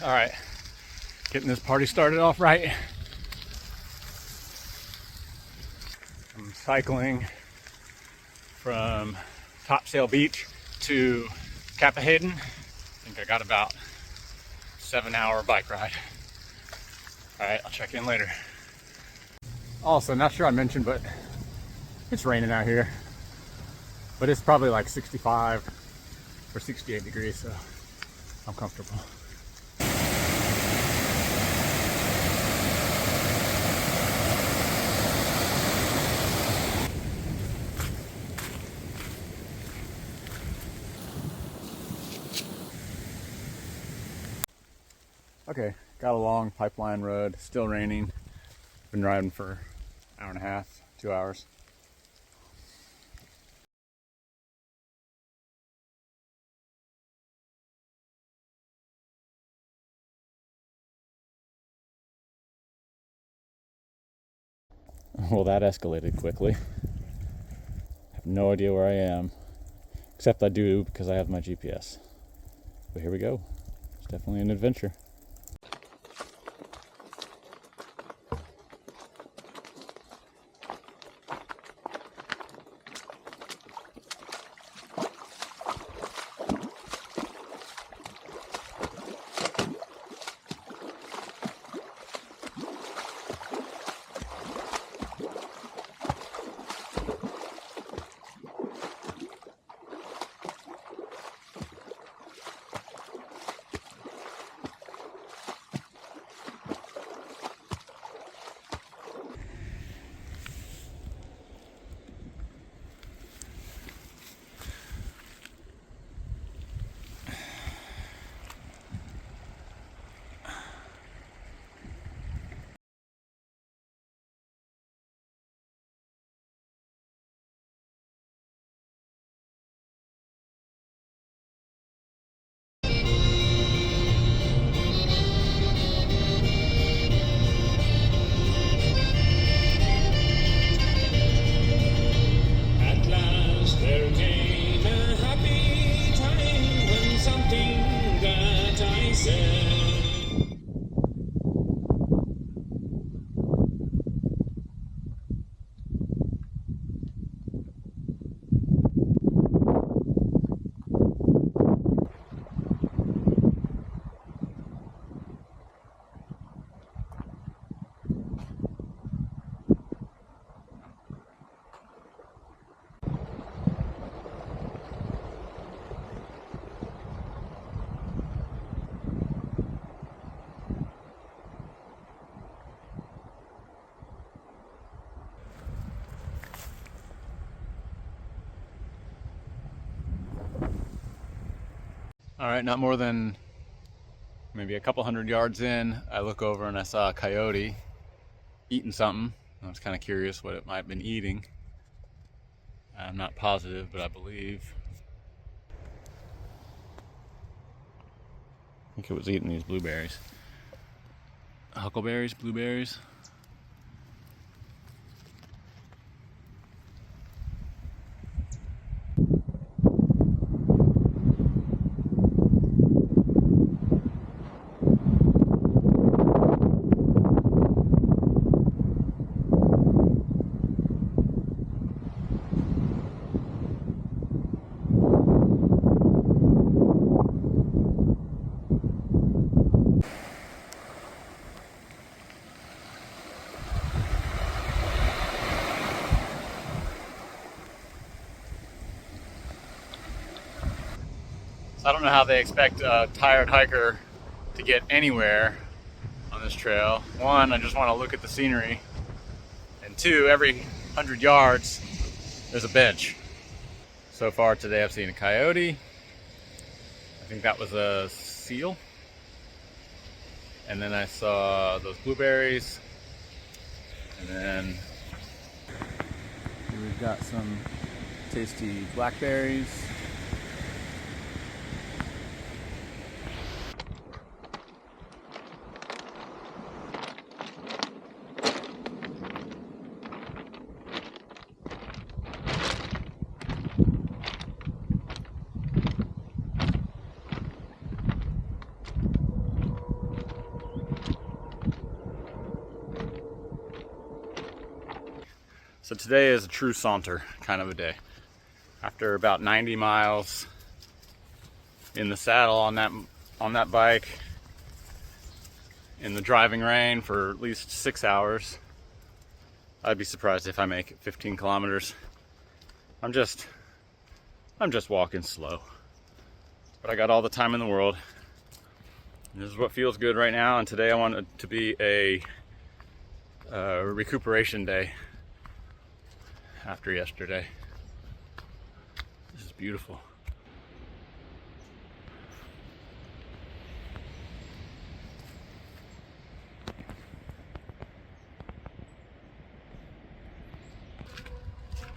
All right, getting this party started off right. I'm cycling from Topsail Beach to Capelin. I think I got about 7-hour bike ride. All right, I'll check in later. Also, not sure I mentioned, but it's raining out here. But it's probably like 65 or 68 degrees, so I'm comfortable. Okay, got a long pipeline road, still raining. Been riding for an hour and a half, 2 hours. Well, that escalated quickly. I have no idea where I am, except I do because I have my GPS. But here we go. It's definitely an adventure. All right, not more than maybe a couple hundred yards in, I look over and I saw a coyote eating something. I was kind of curious what it might have been eating. I'm not positive, but I believe. I think it was eating these blueberries. Huckleberries, blueberries. So I don't know how they expect a tired hiker to get anywhere on this trail. One, I just want to look at the scenery. And two, every 100 yards, there's a bench. So far today I've seen a coyote. I think that was a seal. And then I saw those blueberries. And then here we've got some tasty blackberries. So today is a true saunter kind of a day. After about 90 miles in the saddle on that bike, in the driving rain for at least 6 hours, I'd be surprised if I make it 15 kilometers. I'm just walking slow, but I got all the time in the world. This is what feels good right now, and today I want it to be a recuperation day after yesterday. This is beautiful.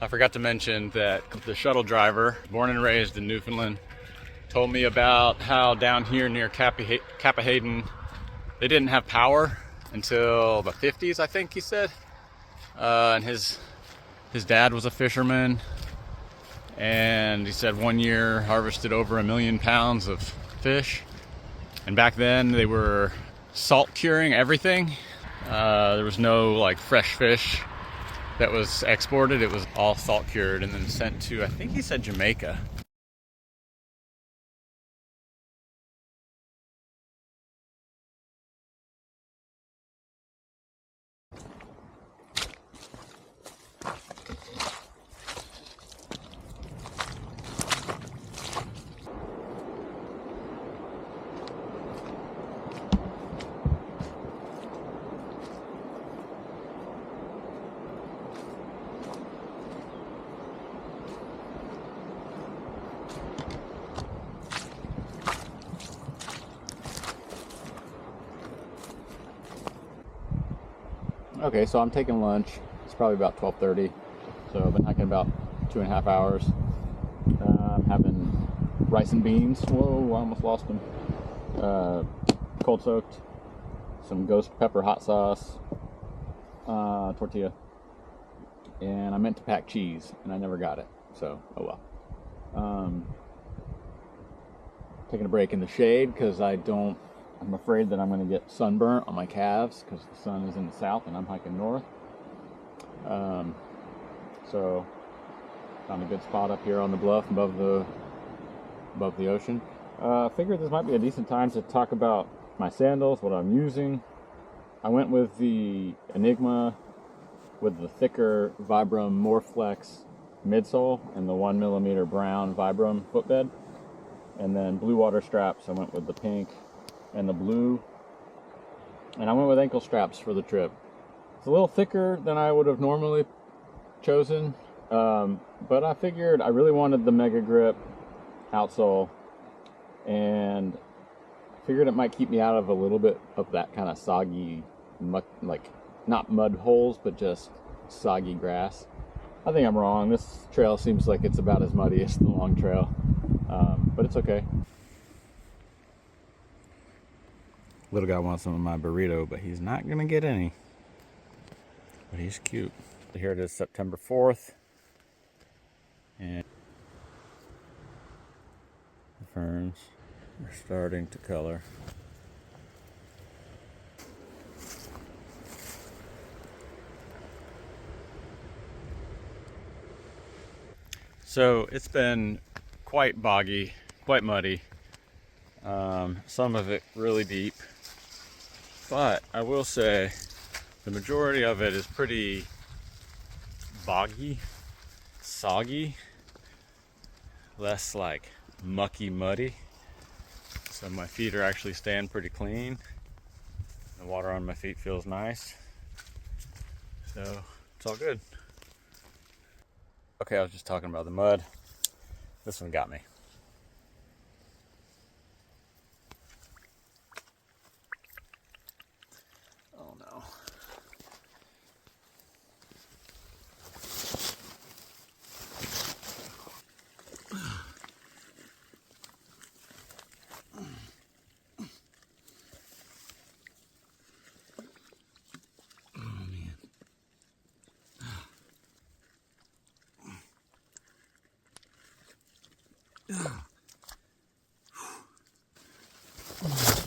I forgot to mention that the shuttle driver, born and raised in Newfoundland, told me about how down here near Capelin, they didn't have power until the 50s, I think he said. And his dad was a fisherman, and he said one year harvested over 1 million pounds of fish. And back then they were salt curing everything. There was no like fresh fish that was exported. It was all salt cured and then sent to, I think he said, Jamaica. Okay, so I'm taking lunch. It's probably about 12:30. So I've been hiking about 2.5 hours. I'm having rice and beans. Whoa, I almost lost them. Cold soaked. Some ghost pepper hot sauce. Tortilla. And I meant to pack cheese, and I never got it. So, oh well. Taking a break in the shade because I'm afraid that I'm going to get sunburnt on my calves because the sun is in the south and I'm hiking north. So found a good spot up here on the bluff above the ocean. Figured this might be a decent time to talk about my sandals, what I'm using. I went with the Enigma with the thicker Vibram Moreflex midsole and the 1mm brown Vibram footbed. And then blue water straps, I went with the pink and the blue, and I went with ankle straps for the trip. It's a little thicker than I would have normally chosen, but I figured I really wanted the Mega Grip outsole, and figured it might keep me out of a little bit of that kind of soggy, like not mud holes, but just soggy grass. I think I'm wrong. This trail seems like it's about as muddy as the long trail, but it's okay. Little guy wants some of my burrito, but he's not gonna get any. But he's cute. Here it is, September 4th. And the ferns are starting to color. So it's been quite boggy, quite muddy. Some of it really deep. But I will say the majority of it is pretty boggy, soggy, less like mucky muddy. So my feet are actually staying pretty clean. The water on my feet feels nice. So it's all good. Okay, I was just talking about the mud. This one got me. Oh no.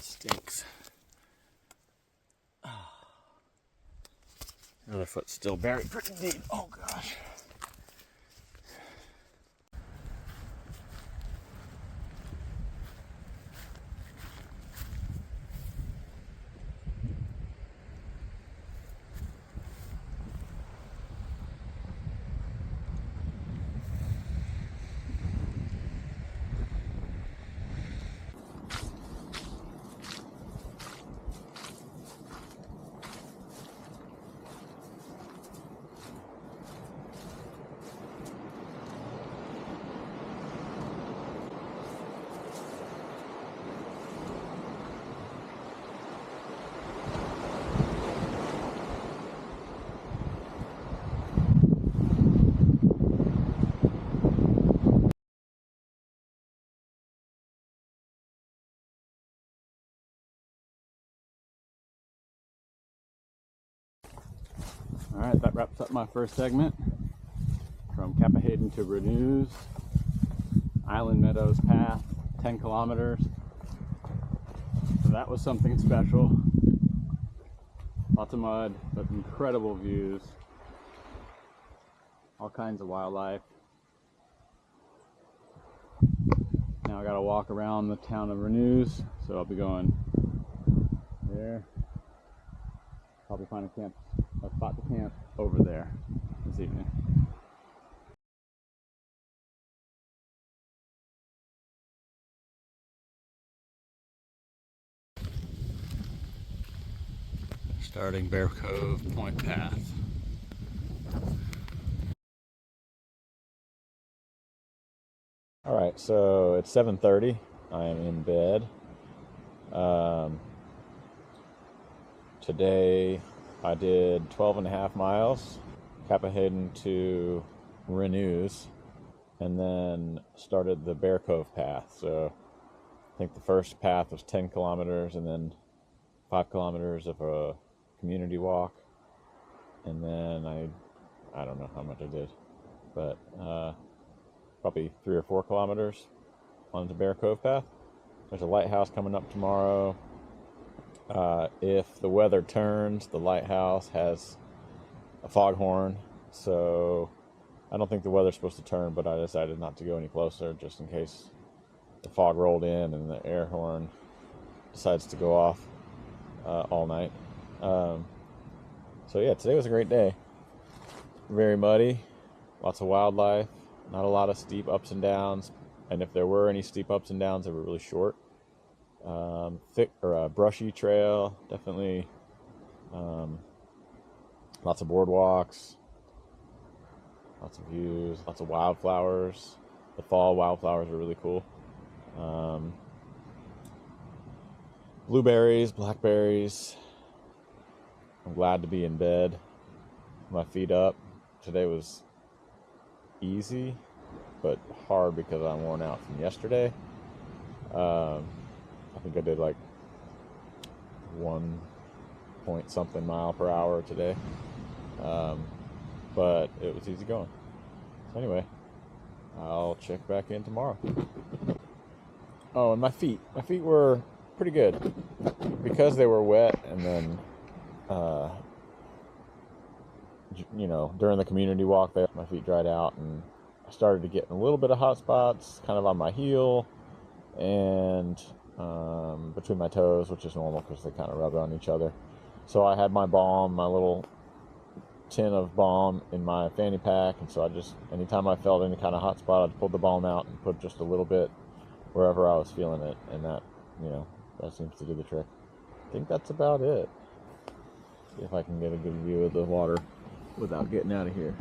Stinks. The other foot's still buried pretty deep. Oh gosh. All right, that wraps up my first segment from Capelin to Renews, Island Meadows Path, 10 kilometers. So that was something special. Lots of mud, but incredible views. All kinds of wildlife. Now I gotta walk around the town of Renews, so I'll be going there. Probably find a spot to camp over there this evening. Starting Bear Cove Point Path. All right, so it's 7:30. I am in bed. Today I did 12.5 miles, Capelin to Renews, and then started the Bear Cove Path. So I think the first path was 10 kilometers and then 5 kilometers of a community walk. And then I don't know how much I did, but probably 3 or 4 kilometers on the Bear Cove Path. There's a lighthouse coming up tomorrow. If the weather turns, the lighthouse has a foghorn, so I don't think the weather's supposed to turn, but I decided not to go any closer just in case the fog rolled in and the air horn decides to go off all night. So yeah, today was a great day. Very muddy, lots of wildlife, not a lot of steep ups and downs, and if there were any steep ups and downs, they were really short. Thick or brushy trail, definitely. Lots of boardwalks, lots of views, lots of wildflowers. The fall wildflowers are really cool. Blueberries, blackberries. I'm glad to be in bed, my feet up. Today was easy, but hard because I'm worn out from yesterday. I think I did like 1 point something mile per hour today, but it was easy going. So anyway, I'll check back in tomorrow. Oh, and my feet were pretty good because they were wet, and then during the community walk there, my feet dried out, and I started to get a little bit of hot spots kind of on my heel and between my toes, which is normal because they kind of rub on each other. So I had my balm, my little tin of balm in my fanny pack, and so I just, anytime I felt any kind of hot spot, I'd pull the balm out and put just a little bit wherever I was feeling it, and that seems to do the trick. I think that's about it. See if I can get a good view of the water without getting out of here.